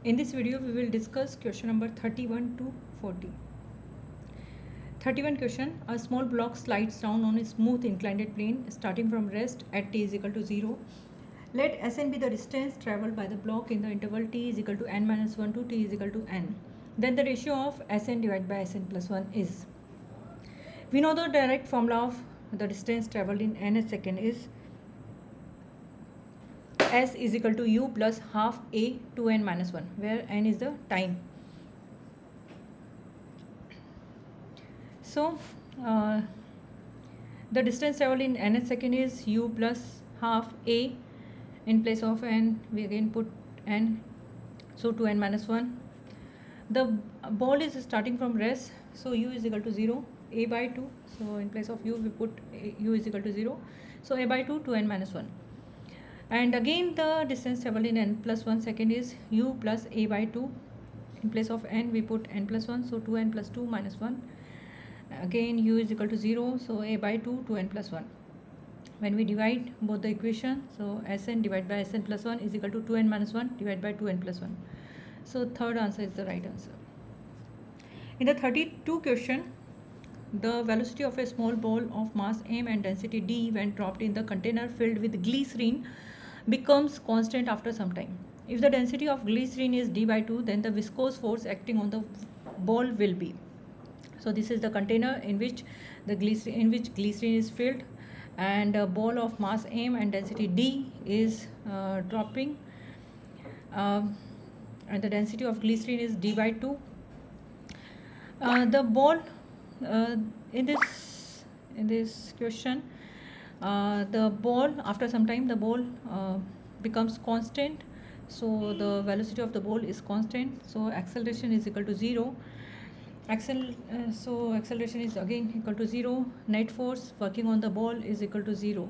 In this video, we will discuss question number 31 to 40. 31 question, a small block slides down on a smooth inclined plane starting from rest at t is equal to 0. Let Sn be the distance travelled by the block in the interval t is equal to n minus 1 to t is equal to n. Then the ratio of Sn divided by Sn plus 1 is. We know the direct formula of the distance travelled in nth second is S is equal to u plus half a to n minus 1, where n is the time. So the distance travelled in nth second is u plus half a. In place of n, we again put n, so to n minus 1. The ball is starting from rest, so u is equal to 0, a by 2. So in place of u, we put u is equal to 0, so a by 2 to n minus 1. And again the distance travelled in n plus 1 second is u plus a by 2. In place of n, we put n plus 1, so 2n plus 2 minus 1. Again u is equal to 0, so a by 2 to n plus 1. When we divide both the equation, so Sn divided by Sn plus 1 is equal to 2n minus 1 divided by 2n plus 1. So third answer is the right answer. In the 32 question, the velocity of a small ball of mass m and density d when dropped in the container filled with glycerine becomes constant after some time. If the density of glycerine is d by 2, then the viscous force acting on the ball will be. So this is the container in which glycerine is filled, and a ball of mass m and density d is dropping, and the density of glycerine is d by 2. The ball in this question, the ball, after some time, the ball becomes constant. So the velocity of the ball is constant, so acceleration is equal to 0. So acceleration is again equal to 0. Net force working on the ball is equal to 0.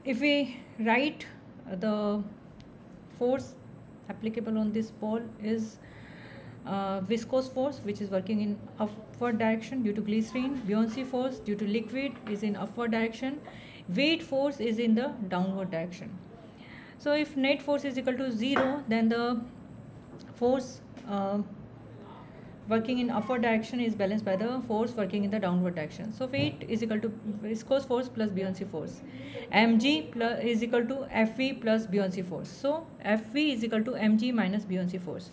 If we write the force applicable on this ball is viscous force, which is working in upward direction due to glycerine. Buoyancy force due to liquid is in upward direction. Weight force is in the downward direction. So if net force is equal to 0, then the force working in upward direction is balanced by the force working in the downward direction. So weight is equal to viscous force plus buoyancy force. Mg plus is equal to Fv plus buoyancy force. So Fv is equal to Mg minus buoyancy force.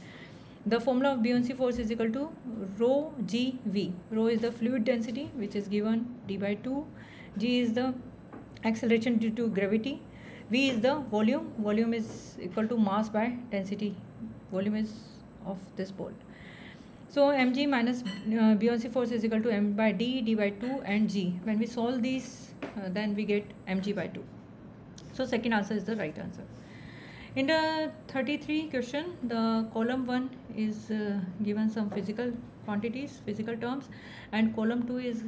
The formula of buoyancy force is equal to rho g v. Rho is the fluid density, which is given d by 2. G is the acceleration due to gravity. V is the volume. Volume is equal to mass by density. Volume is of this ball. So mg minus buoyancy force is equal to m by d by 2 and g. When we solve these, then we get mg by 2. So second answer is the right answer. In the 33 question, the column 1 is given some physical quantities, physical terms, and column 2 is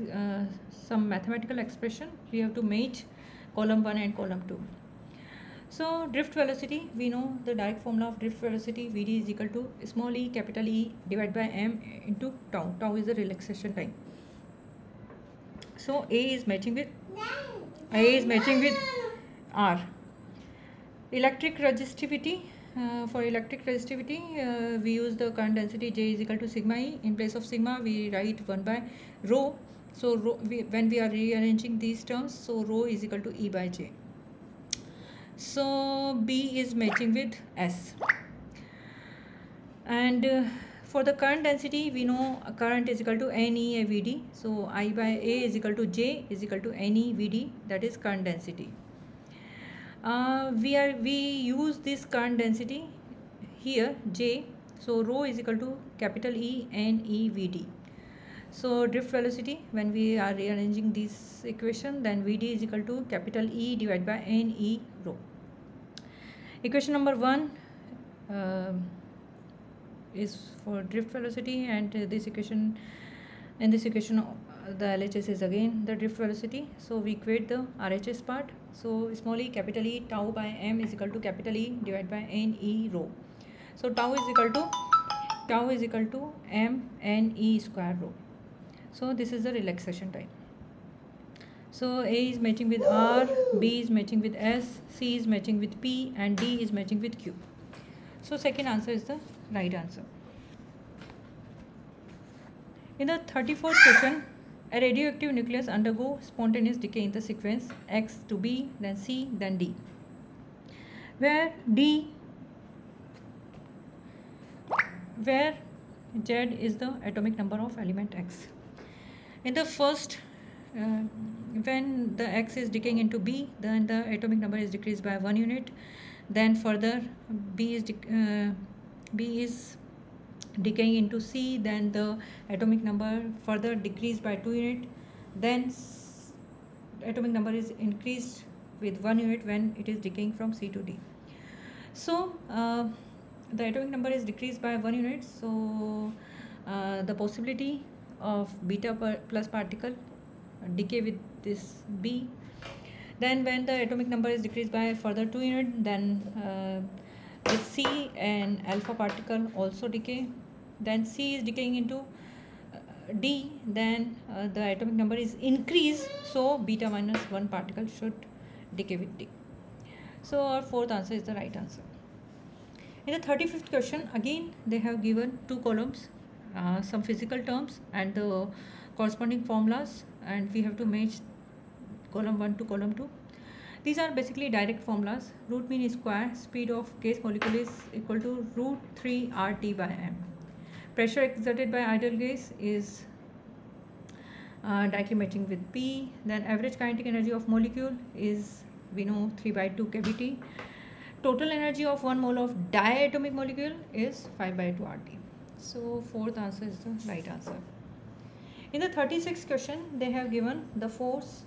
some mathematical expression. We have to match column 1 and column 2. So drift velocity, we know the direct formula of drift velocity, Vd is equal to small e capital E divided by m into tau. Tau is the relaxation time. So A is matching with R. Electric resistivity, for electric resistivity we use the current density J is equal to sigma E. In place of sigma we write 1 by rho. So when we are rearranging these terms, so rho is equal to E by J. So B is matching with S. And for the current density, we know current is equal to NE Vd. So I by A is equal to J is equal to NE Vd, that is current density. We use this current density here J, so rho is equal to capital E NE Vd. So drift velocity, when we are rearranging this equation, then Vd is equal to capital E divided by NE rho. Equation number 1 is for drift velocity, and in this equation the LHS is again the drift velocity. So we equate the RHS part. So small e capital E tau by m is equal to capital E divided by NE rho. So tau is equal to m NE square rho. So this is the relaxation time. So A is matching with R, B is matching with S, C is matching with P, and D is matching with Q. So second answer is the right answer. In the 34th question, a radioactive nucleus undergo spontaneous decay in the sequence X to B, then C, then D, where Z is the atomic number of element X. In the first, when the X is decaying into B, then the atomic number is decreased by 1 unit. Then further, B is decaying into C, then the atomic number further decreased by 2 unit. Then atomic number is increased with 1 unit when it is decaying from C to D. So the atomic number is decreased by 1 unit. So the possibility of beta plus particle decay with this B. Then when the atomic number is decreased by further 2 unit, then with C and alpha particle also decay. Then C is decaying into D, then the atomic number is increased, so beta minus 1 particle should decay with D. So our fourth answer is the right answer. In the 35th question, again they have given 2 columns, some physical terms and the corresponding formulas, and we have to match column 1 to column 2. These are basically direct formulas. Root mean square speed of gas molecule is equal to root 3 RT by M. Pressure exerted by ideal gas is directly matching with P. Then average kinetic energy of molecule is, we know, 3 by 2 kBT. Total energy of 1 mole of diatomic molecule is 5 by 2 RT. So fourth answer is the right answer. In the 36th question, they have given the force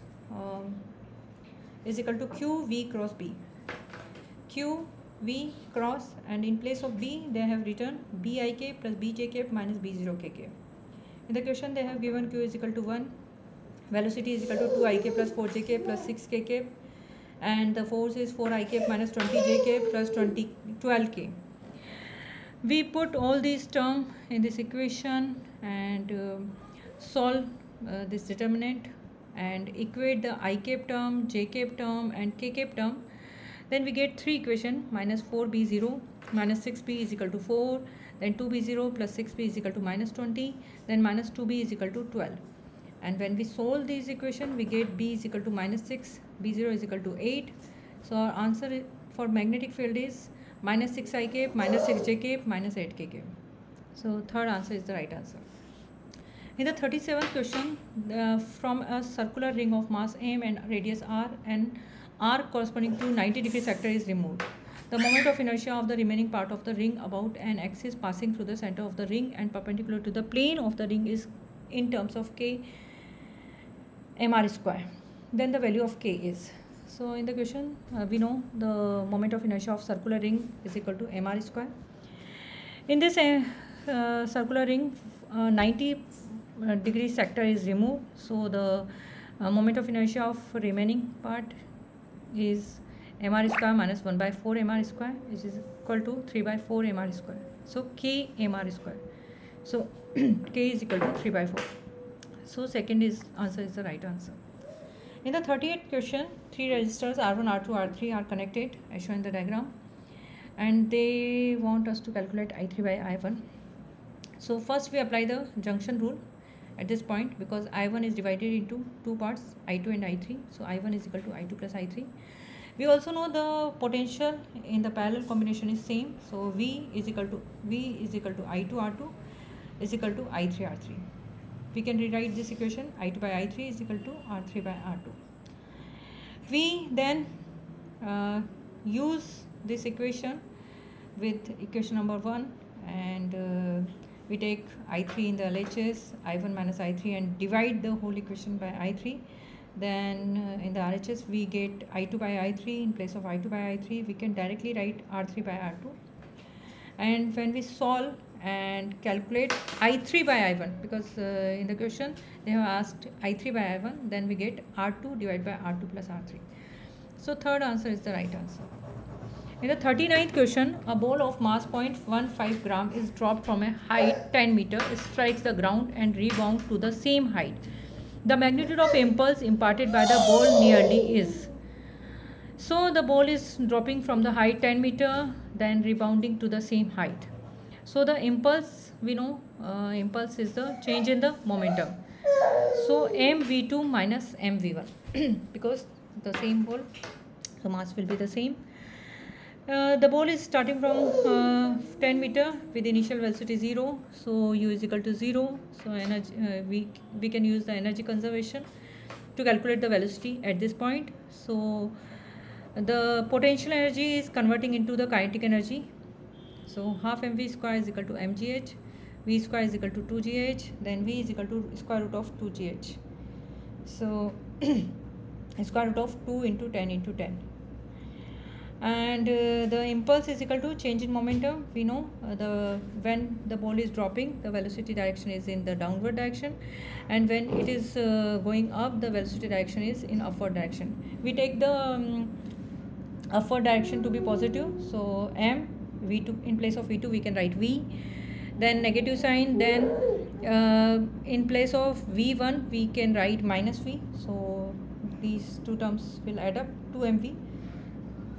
is equal to Q V cross B. Q V cross, and in place of B they have written Bik plus Bjk minus B0kk. In the question they have given Q is equal to 1, velocity is equal to 2Ik plus 4jk plus 6kk, and the force is 4Ik minus 20jk plus 12k. We put all these terms in this equation and solve this determinant and equate the I cap term, J cap term and K cap term. Then we get 3 equation: minus 4b0 minus 6b is equal to 4, then 2b0 plus 6b is equal to minus 20, then minus 2b is equal to 12. And when we solve these equation, we get b is equal to minus 6, b0 is equal to 8. So our answer for magnetic field is minus 6 I cap, minus 6 j cap, minus 8 k cap. So third answer is the right answer. In the 37th question, from a circular ring of mass m and radius r, and r corresponding to 90-degree sector is removed. The moment of inertia of the remaining part of the ring about an axis passing through the center of the ring and perpendicular to the plane of the ring is in terms of k mr square. Then the value of k is. So in the question, we know the moment of inertia of circular ring is equal to mr square. In this circular ring, 90-degree sector is removed, so the moment of inertia of remaining part is mr square minus 1 by 4 mr square, which is equal to 3 by 4 mr square. So k mr square. So k is equal to 3 by 4. So second answer is the right answer. In the 38th question, 3 resistors R1, R2, R3 are connected as shown in the diagram, and they want us to calculate I3 by I1. So first we apply the junction rule at this point, because I1 is divided into 2 parts, I2 and I3. So I1 is equal to I2 plus I3. We also know the potential in the parallel combination is same. So V is equal to I2 R2 is equal to I3 R3. We can rewrite this equation: I2 by I3 is equal to R3 by R2. We then use this equation with equation number 1, and we take I3 in the LHS, I1 minus I3, and divide the whole equation by I3. Then in the RHS we get I2 by I3. In place of I2 by I3, we can directly write R3 by R2. And when we solve and calculate I3 by I1, because in the question they have asked I3 by I1, then we get R2 divided by R2 plus R3. So third answer is the right answer. In the 39th question, a ball of mass 0.15 gram is dropped from a height 10 meter, strikes the ground and rebound to the same height. The magnitude of impulse imparted by the ball nearly is. So the ball is dropping from the height 10 meter, then rebounding to the same height. So the impulse, we know impulse is the change in the momentum. So mv2 minus mv1 because the same ball, the mass will be the same. The ball is starting from 10 meter with initial velocity 0, so u is equal to 0. So energy, we can use the energy conservation to calculate the velocity at this point. So the potential energy is converting into the kinetic energy. So half mv square is equal to mgh, v square is equal to 2gh, then v is equal to square root of 2gh. So square root of 2 into 10 into 10. And the impulse is equal to change in momentum. We know when the ball is dropping, the velocity direction is in the downward direction, and when it is going up, the velocity direction is in upward direction. We take the upward direction to be positive, so m v2, in place of v2 we can write v, then negative sign, then in place of v1 we can write minus v, so these two terms will add up to mv.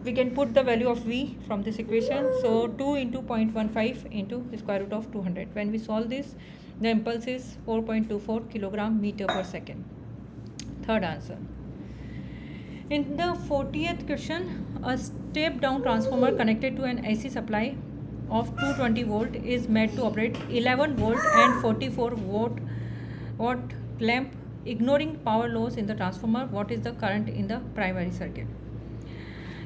We can put the value of v from this equation, so 2 into 0.15 into the square root of 200. When we solve this, the impulse is 4.24 kilogram meter per second. Third answer. In the 40th question, a step down transformer connected to an AC supply of 220 volt is made to operate 11 volt and 44 watt lamp. Ignoring power loss in the transformer, what is the current in the primary circuit?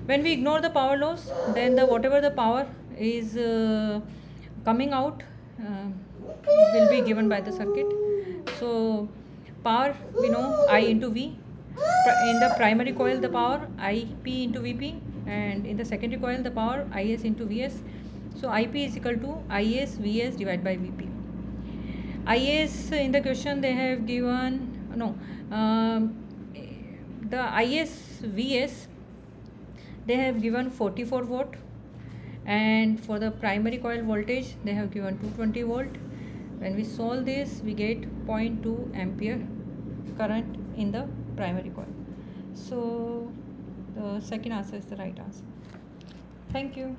When we ignore the power loss, then whatever the power is coming out will be given by the circuit. So power, we know I into V. In the primary coil, the power IP into VP, and in the secondary coil, the power IS into VS. So IP is equal to IS VS divided by VP. IS in the question they have given, the IS VS they have given 44 volt, and for the primary coil voltage they have given 220 volt. When we solve this, we get 0.2 ampere current in the primary coil. So the second answer is the right answer. Thank you.